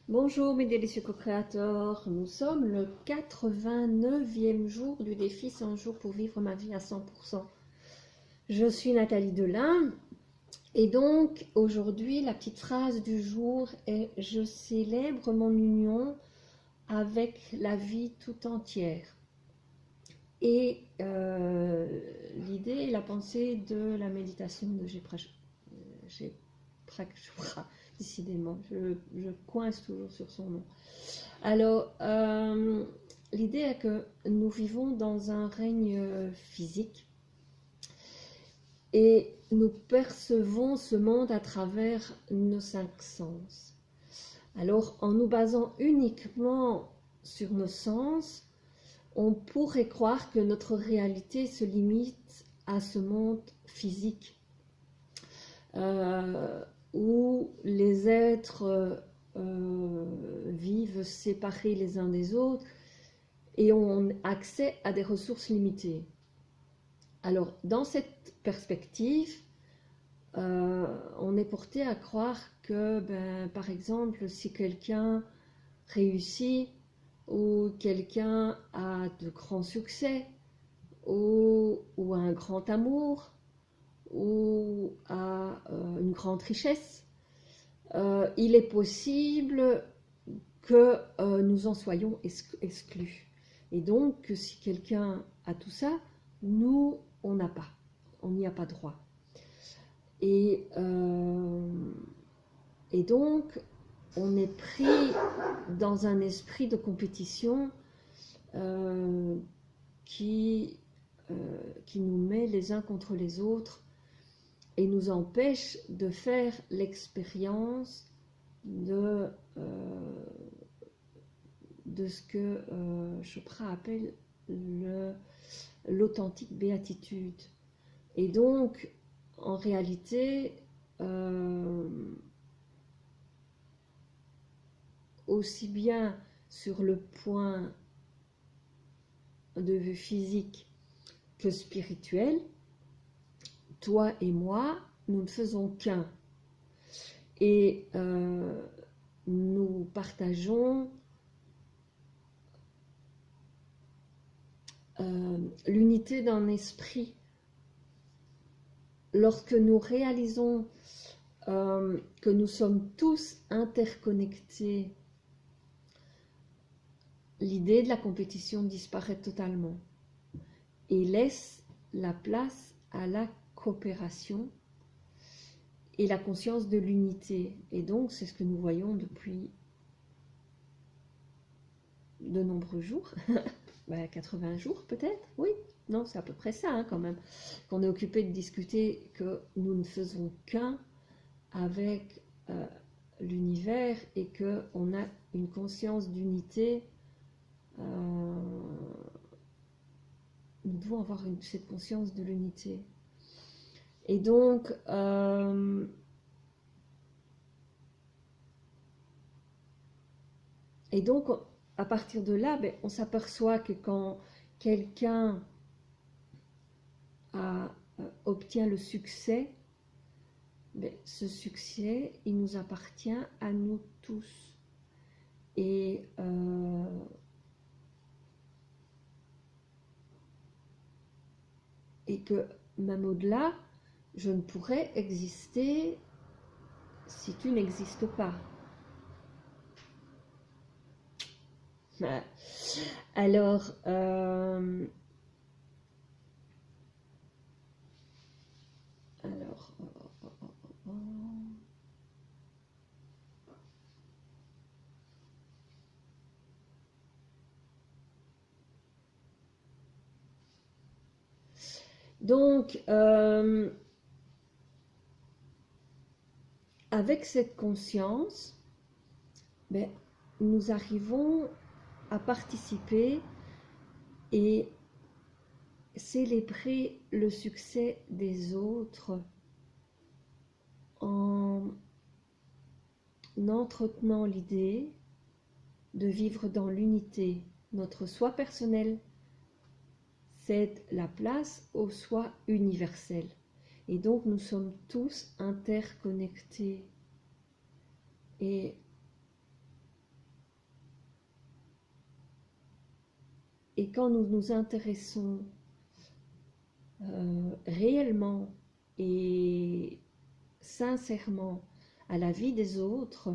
Bonjour mes délicieux co-créateurs, nous sommes le 89e jour du défi 100 jours pour vivre ma vie à 100%. Je suis Nathalie Delin et donc aujourd'hui la petite phrase du jour est « Je célèbre mon union avec la vie tout entière ». Et l'idée et la pensée de la méditation de Chopra, décidément, je coince toujours sur son nom. Alors, l'idée est que nous vivons dans un règne physique et nous percevons ce monde à travers nos 5 sens. Alors, en nous basant uniquement sur nos sens, on pourrait croire que notre réalité se limite à ce monde physique, où les êtres vivent séparés les uns des autres et ont accès à des ressources limitées. Alors, dans cette perspective, on est porté à croire que, par exemple, si quelqu'un réussit, ou quelqu'un a de grands succès, ou un grand amour, ou a une grande richesse, il est possible que nous en soyons exclus. Et donc, si quelqu'un a tout ça, nous, on n'a pas. On n'y a pas droit. Et donc, on est pris dans un esprit de compétition qui nous met les uns contre les autres et nous empêche de faire l'expérience de ce que Chopra appelle l'authentique béatitude. Et donc, en réalité, aussi bien sur le point de vue physique que spirituel, toi et moi, nous ne faisons qu'un. Et nous partageons l'unité d'un esprit. Lorsque nous réalisons que nous sommes tous interconnectés, l'idée de la compétition disparaît totalement et laisse la place à la coopération et la conscience de l'unité. Et donc, c'est ce que nous voyons depuis de nombreux jours, 80 jours peut-être, oui, non, c'est à peu près ça hein, quand même, qu'on est occupé de discuter que nous ne faisons qu'un avec l'univers et qu'on a une conscience d'unité. Nous devons avoir cette conscience de l'unité. Et donc, à partir de là, on s'aperçoit que quand quelqu'un obtient le succès, ce succès, il nous appartient à nous tous. Et que même au-delà, je ne pourrais exister si tu n'existes pas. Alors, donc, avec cette conscience, nous arrivons à participer et célébrer le succès des autres en entretenant l'idée de vivre dans l'unité. Notre soi personnel cède la place au soi universel. Et donc nous sommes tous interconnectés. Et Et quand nous nous intéressons réellement et sincèrement à la vie des autres,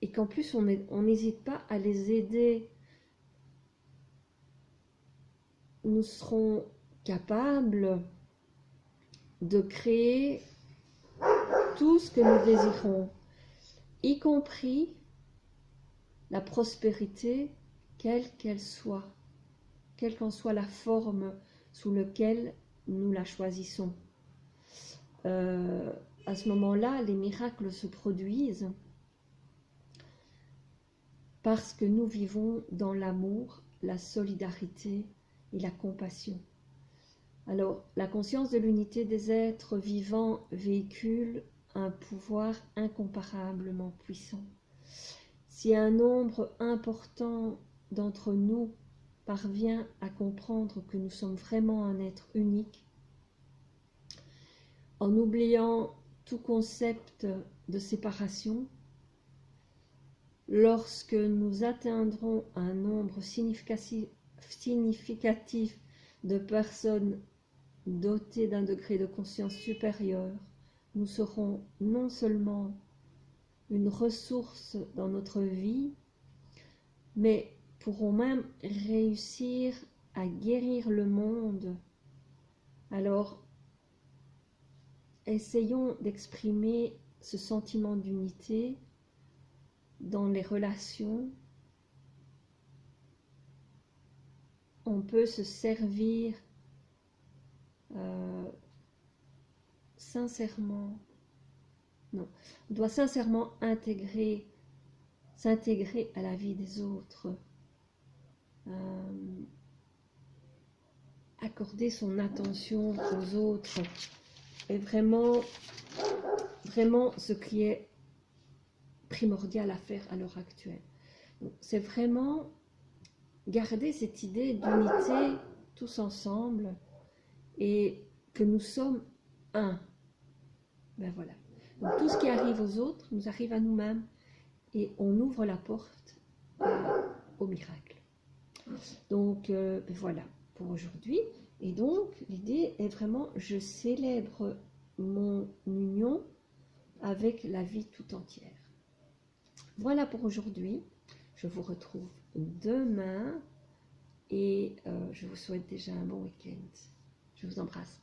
et qu'en plus on n'hésite pas à les aider, nous serons capables de créer tout ce que nous désirons, y compris la prospérité, quelle qu'elle soit, quelle qu'en soit la forme sous laquelle nous la choisissons. À ce moment-là, les miracles se produisent parce que nous vivons dans l'amour, la solidarité et la compassion. Alors, la conscience de l'unité des êtres vivants véhicule un pouvoir incomparablement puissant. Si un nombre important d'entre nous parvient à comprendre que nous sommes vraiment un être unique, en oubliant tout concept de séparation, lorsque nous atteindrons un nombre significatif de personnes dotées d'un degré de conscience supérieur, nous serons non seulement une ressource dans notre vie, mais pourrons même réussir à guérir le monde. Alors, essayons d'exprimer ce sentiment d'unité dans les relations. On peut se servir sincèrement, non, on doit sincèrement s'intégrer à la vie des autres, accorder son attention aux autres est vraiment ce qui est primordial à faire à l'heure actuelle. C'est vraiment garder cette idée d'unité tous ensemble et que nous sommes un. Ben voilà. Donc, tout ce qui arrive aux autres nous arrive à nous-mêmes et on ouvre la porte au miracle. Donc voilà pour aujourd'hui. Et donc l'idée est vraiment, je célèbre mon union avec la vie tout entière. Voilà pour aujourd'hui. Je vous retrouve demain et je vous souhaite déjà un bon week-end. Je vous embrasse.